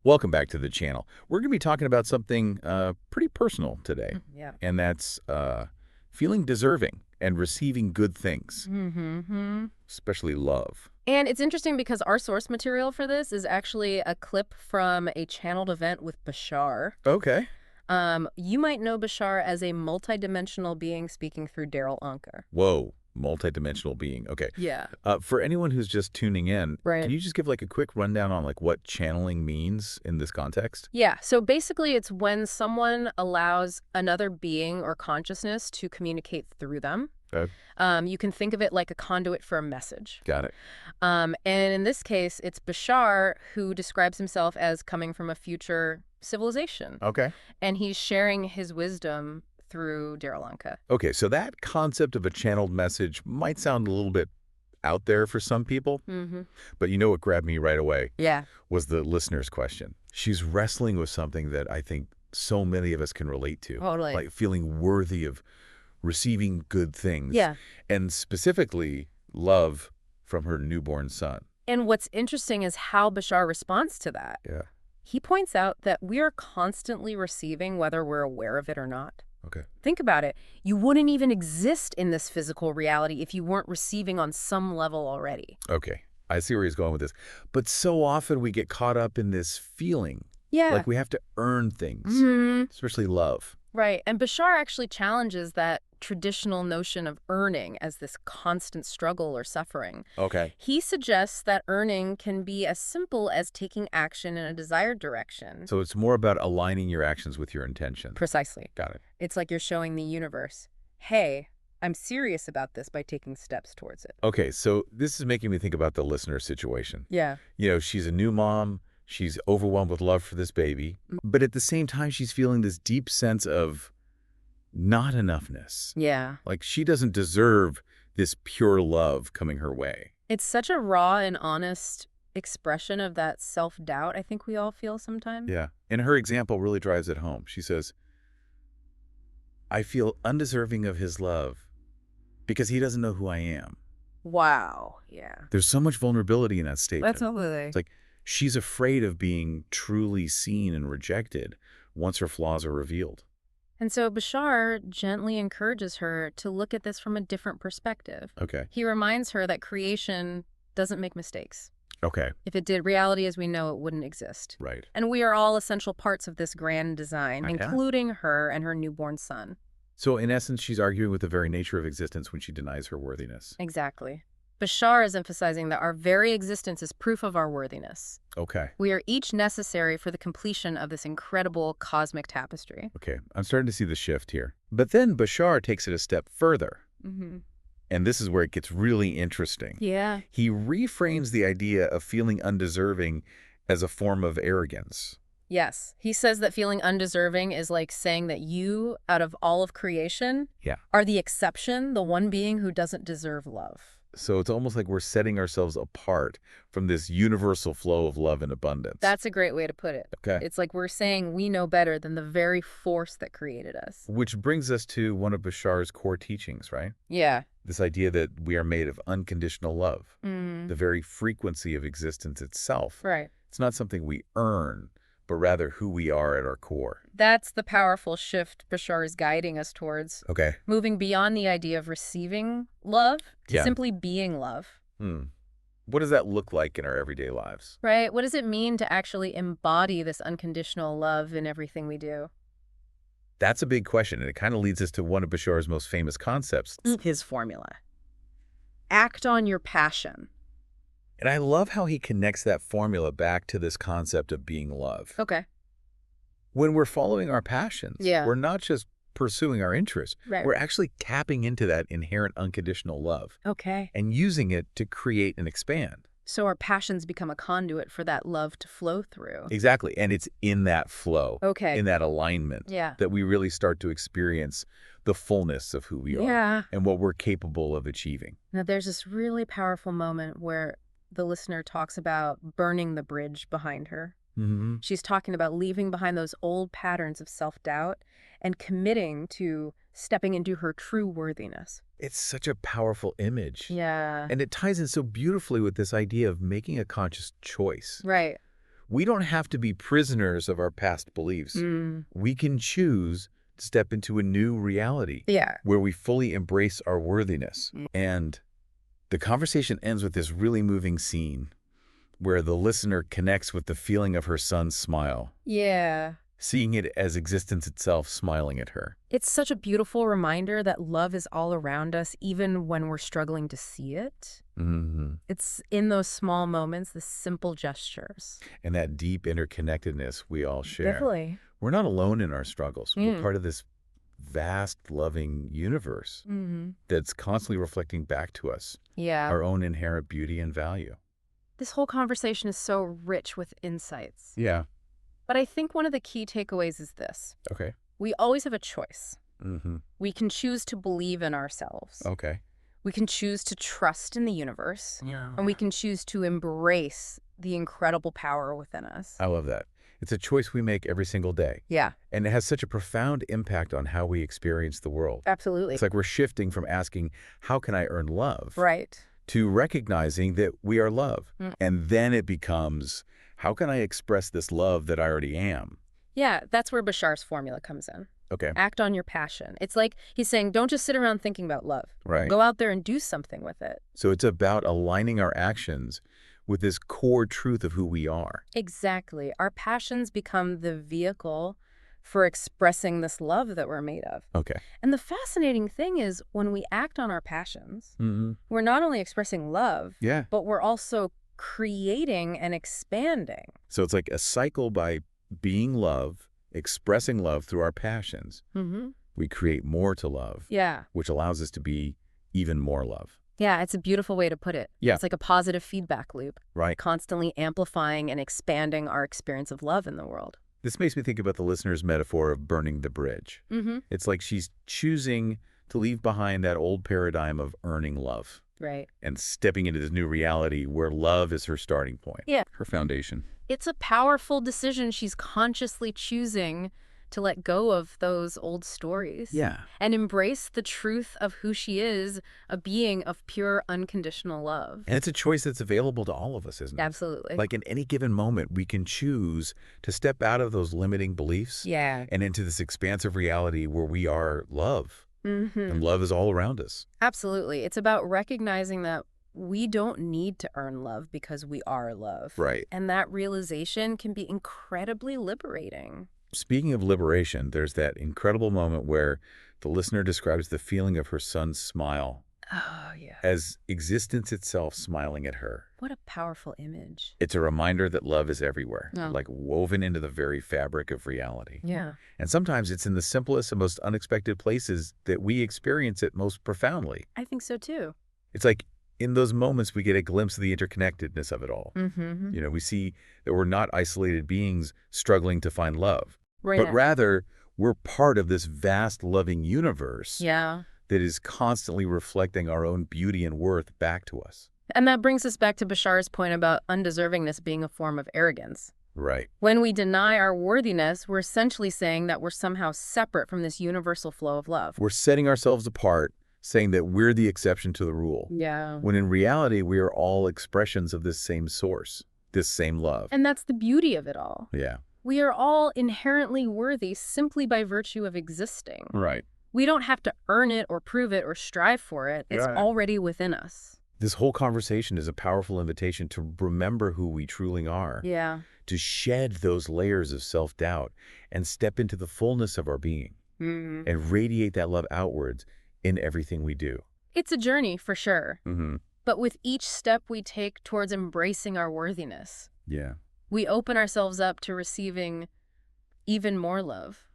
Welcome back to the channel. We're going to be talking about something pretty personal today, Yeah. and that's feeling deserving and receiving good things, Mm-hmm. especially love. And it's interesting because our source material for this is actually a clip from a channeled event with Bashar. Okay. You might know Bashar as a multidimensional being speaking through Daryl Anka. Whoa, multidimensional being. Okay. Yeah. For anyone who's just tuning in, can Right. you just give like a quick rundown on like what channeling means in this context? Yeah, so basically it's when someone allows another being or consciousness to communicate through them. Okay. You can think of it like a conduit for a message. Got it. And in this case, it's Bashar who describes himself as coming from a future civilization. Okay. And he's sharing his wisdom through Daryl Anka. Okay, so that concept of a channeled message might sound a little bit out there for some people, Mm-hmm. but you know what grabbed me right away Yeah. was the listener's question. She's wrestling with something that I think so many of us can relate to, Totally. like feeling worthy of receiving good things, Yeah. and specifically love from her newborn son. And what's interesting is how Bashar responds to that. Yeah. He points out that we are constantly receiving whether we're aware of it or not. Okay. Think about it. You wouldn't even exist in this physical reality if you weren't receiving on some level already. Okay. I see where he's going with this. But so often we get caught up in this feeling Yeah. like we have to earn things, Mhm. especially love. Right. And Bashar actually challenges that traditional notion of earning as this constant struggle or suffering. Okay. He suggests that earning can be as simple as taking action in a desired direction. So it's more about aligning your actions with your intention. Precisely. Got it. It's like you're showing the universe, hey, I'm serious about this by taking steps towards it. Okay, so this is making me think about the listener situation. Yeah. You know, she's a new mom. She's overwhelmed with love for this baby. But at the same time, she's feeling this deep sense of not enoughness. Yeah. Like she doesn't deserve this pure love coming her way. It's such a raw and honest expression of that self-doubt I think we all feel sometimes. Yeah. And her example really drives it home. She says, I feel undeserving of his love because he doesn't know who I am. Wow. Yeah. There's so much vulnerability in that statement. Absolutely. It's like she's afraid of being truly seen and rejected once her flaws are revealed. And so Bashar gently encourages her to look at this from a different perspective. Okay. He reminds her that creation doesn't make mistakes. Okay. If it did, reality as we know it wouldn't exist. Right. And we are all essential parts of this grand design, Yeah. including her and her newborn son. So in essence, she's arguing with the very nature of existence when she denies her worthiness. Exactly. Bashar is emphasizing that our very existence is proof of our worthiness. Okay. We are each necessary for the completion of this incredible cosmic tapestry. Okay. I'm starting to see the shift here. But then Bashar takes it a step further. Mm-hmm. And this is where it gets really interesting. Yeah. He reframes the idea of feeling undeserving as a form of arrogance. Yes. He says that feeling undeserving is like saying that you, out of all of creation, Yeah. are the exception, the one being who doesn't deserve love. So it's almost like we're setting ourselves apart from this universal flow of love and abundance. That's a great way to put it. Okay. It's like we're saying we know better than the very force that created us. Which brings us to one of Bashar's core teachings, right? Yeah. This idea that we are made of unconditional love, Mm. the very frequency of existence itself. Right. It's not something we earn, but rather who we are at our core. That's the powerful shift Bashar is guiding us towards. Okay. Moving beyond the idea of receiving love to Yeah. simply being love. What does that look like in our everyday lives? Right? What does it mean to actually embody this unconditional love in everything we do? That's a big question, and it kind of leads us to one of Bashar's most famous concepts. His formula. Act on your passion. And I love how he connects that formula back to this concept of being love. Okay. When we're following our passions, Yeah. we're not just pursuing our interests. Right. We're actually tapping into that inherent unconditional love Okay. and using it to create and expand. So our passions become a conduit for that love to flow through. Exactly. And it's in that flow, Okay. in that alignment, Yeah. that we really start to experience the fullness of who we are Yeah. and what we're capable of achieving. Now there's this really powerful moment where the listener talks about burning the bridge behind her. Mm-hmm. She's talking about leaving behind those old patterns of self-doubt and committing to stepping into her true worthiness. It's such a powerful image. Yeah. And it ties in so beautifully with this idea of making a conscious choice. Right. We don't have to be prisoners of our past beliefs. We can choose to step into a new reality Yeah. where we fully embrace our worthiness. And the conversation ends with this really moving scene where the listener connects with the feeling of her son's smile, Yeah. seeing it as existence itself smiling at her. It's such a beautiful reminder that love is all around us, even when we're struggling to see it. It's in those small moments, the simple gestures. And that deep interconnectedness we all share. Definitely. We're not alone in our struggles. We're part of this vast, loving universe that's constantly reflecting back to us Yeah. our own inherent beauty and value. This whole conversation is so rich with insights. Yeah. But I think one of the key takeaways is this. Okay. We always have a choice. Mm-hmm. We can choose to believe in ourselves. Okay. We can choose to trust in the universe. Yeah. And we can choose to embrace the incredible power within us. I love that. It's a choice we make every single day. Yeah, And it has such a profound impact on how we experience the world. absolutely. It's like we're shifting from asking, how can I earn love? Right. To recognizing that we are love. And then it becomes, how can I express this love that I already am? Yeah, that's where Bashar's formula comes in. Okay. Act on your passion. It's like he's saying, don't just sit around thinking about love. Right. Go out there and do something with it. So it's about aligning our actions with this core truth of who we are. Exactly. Our passions become the vehicle for expressing this love that we're made of. Okay. And the fascinating thing is when we act on our passions, we're not only expressing love, Yeah. but we're also creating and expanding. So it's like a cycle by being love, expressing love through our passions. We create more to love, Yeah. which allows us to be even more love. Yeah, it's a beautiful way to put it. Yeah. It's like a positive feedback loop, Right. constantly amplifying and expanding our experience of love in the world. This makes me think about the listener's metaphor of burning the bridge. It's like she's choosing to leave behind that old paradigm of earning love Right. and stepping into this new reality where love is her starting point. Yeah. Her foundation. It's a powerful decision. She's consciously choosing to let go of those old stories. Yeah. And embrace the truth of who she is, a being of pure, unconditional love. And it's a choice that's available to all of us, isn't it? Absolutely. Like in any given moment, we can choose to step out of those limiting beliefs Yeah. and into this expansive reality where we are love. Mm-hmm. And love is all around us. Absolutely. It's about recognizing that we don't need to earn love because we are love. Right. And that realization can be incredibly liberating. Speaking of liberation, there's that incredible moment where the listener describes the feeling of her son's smile Oh, yeah. as existence itself smiling at her. What a powerful image. It's a reminder that love is everywhere, Oh. like woven into the very fabric of reality. Yeah. And sometimes it's in the simplest and most unexpected places that we experience it most profoundly. I think so too. It's like in those moments we get a glimpse of the interconnectedness of it all. Mm-hmm. You know, we see that we're not isolated beings struggling to find love, Right. but rather we're part of this vast loving universe Yeah. that is constantly reflecting our own beauty and worth back to us. And that brings us back to Bashar's point about undeservingness being a form of arrogance. Right. When we deny our worthiness, we're essentially saying that we're somehow separate from this universal flow of love. We're setting ourselves apart, saying that we're the exception to the rule, Yeah. when in reality we are all expressions of this same source, this same love. And that's the beauty of it all. Yeah. We are all inherently worthy simply by virtue of existing. Right. We don't have to earn it or prove it or strive for it. It's Yeah. already within us. This whole conversation is a powerful invitation to remember who we truly are, Yeah. to shed those layers of self-doubt and step into the fullness of our being and radiate that love outwards in everything we do. It's a journey for sure. Mm-hmm. But with each step we take towards embracing our worthiness, Yeah. we open ourselves up to receiving even more love,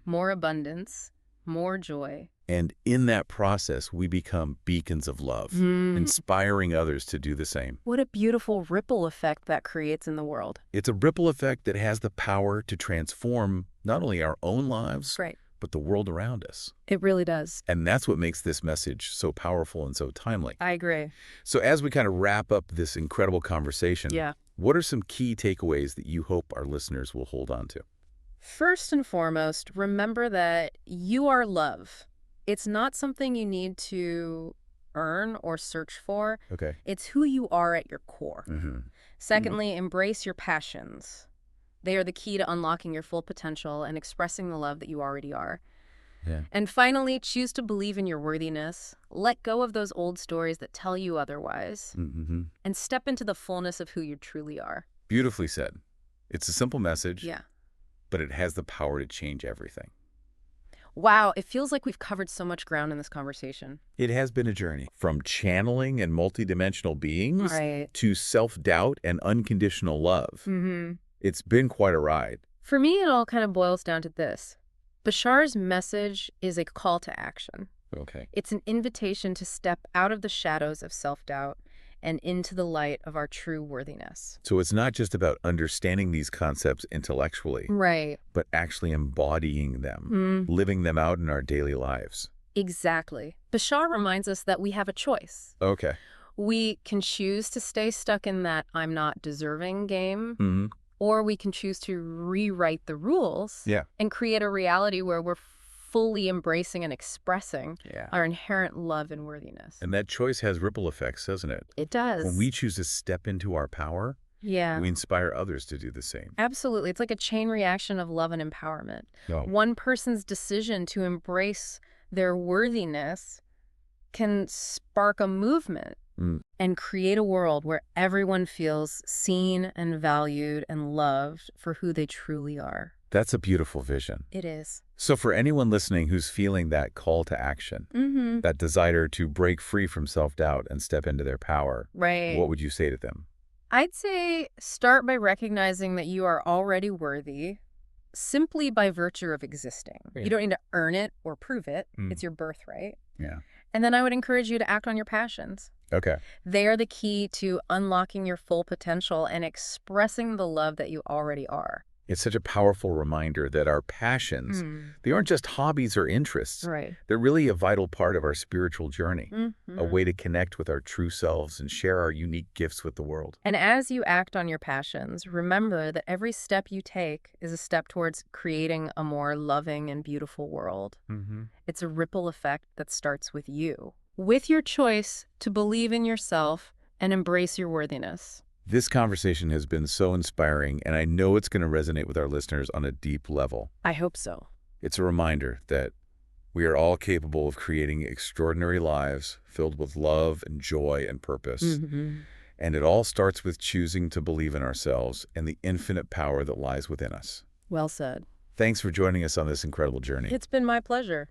more abundance, more joy. And in that process, we become beacons of love, inspiring others to do the same. What a beautiful ripple effect that creates in the world. It's a ripple effect that has the power to transform not only our own lives, Right. but the world around us. It really does. And that's what makes this message so powerful and so timely. I agree. So as we kind of wrap up this incredible conversation, Yeah. what are some key takeaways that you hope our listeners will hold on to? First and foremost, remember that you are love. It's not something you need to earn or search for. Okay. It's who you are at your core. Mm-hmm. Secondly, embrace your passions. They are the key to unlocking your full potential and expressing the love that you already are. Yeah. And finally, choose to believe in your worthiness. Let go of those old stories that tell you otherwise, Mm-hmm. and step into the fullness of who you truly are. Beautifully said. It's a simple message, Yeah. but it has the power to change everything. Wow, it feels like we've covered so much ground in this conversation. It has been a journey from channeling and multidimensional beings Right. to self-doubt and unconditional love. Mm-hmm. It's been quite a ride. For me, it all kind of boils down to this. Bashar's message is a call to action. Okay. It's an invitation to step out of the shadows of self-doubt and into the light of our true worthiness. So it's not just about understanding these concepts intellectually, Right. but actually embodying them, living them out in our daily lives. Exactly. Bashar reminds us that we have a choice. Okay. We can choose to stay stuck in that I'm not deserving game, Mm-hmm. or we can choose to rewrite the rules Yeah. and create a reality where we're fully embracing and expressing Yeah. our inherent love and worthiness. And that choice has ripple effects, doesn't it? It does. When we choose to step into our power, Yeah. we inspire others to do the same. Absolutely. It's like a chain reaction of love and empowerment. Oh. One person's decision to embrace their worthiness can spark a movement and create a world where everyone feels seen and valued and loved for who they truly are. That's a beautiful vision. It is. So for anyone listening who's feeling that call to action, that desire to break free from self-doubt and step into their power, Right. what would you say to them? I'd say start by recognizing that you are already worthy simply by virtue of existing. Yeah. You don't need to earn it or prove it. It's your birthright. Yeah. And then I would encourage you to act on your passions. Okay. They are the key to unlocking your full potential and expressing the love that you already are. It's such a powerful reminder that our passions, they aren't just hobbies or interests. Right. They're really a vital part of our spiritual journey, Mm-hmm. a way to connect with our true selves and share our unique gifts with the world. And as you act on your passions, remember that every step you take is a step towards creating a more loving and beautiful world. It's a ripple effect that starts with you, with your choice to believe in yourself and embrace your worthiness. This conversation has been so inspiring, and I know it's going to resonate with our listeners on a deep level. I hope so. It's a reminder that we are all capable of creating extraordinary lives filled with love and joy and purpose. And it all starts with choosing to believe in ourselves and the infinite power that lies within us. Well said. Thanks for joining us on this incredible journey. It's been my pleasure.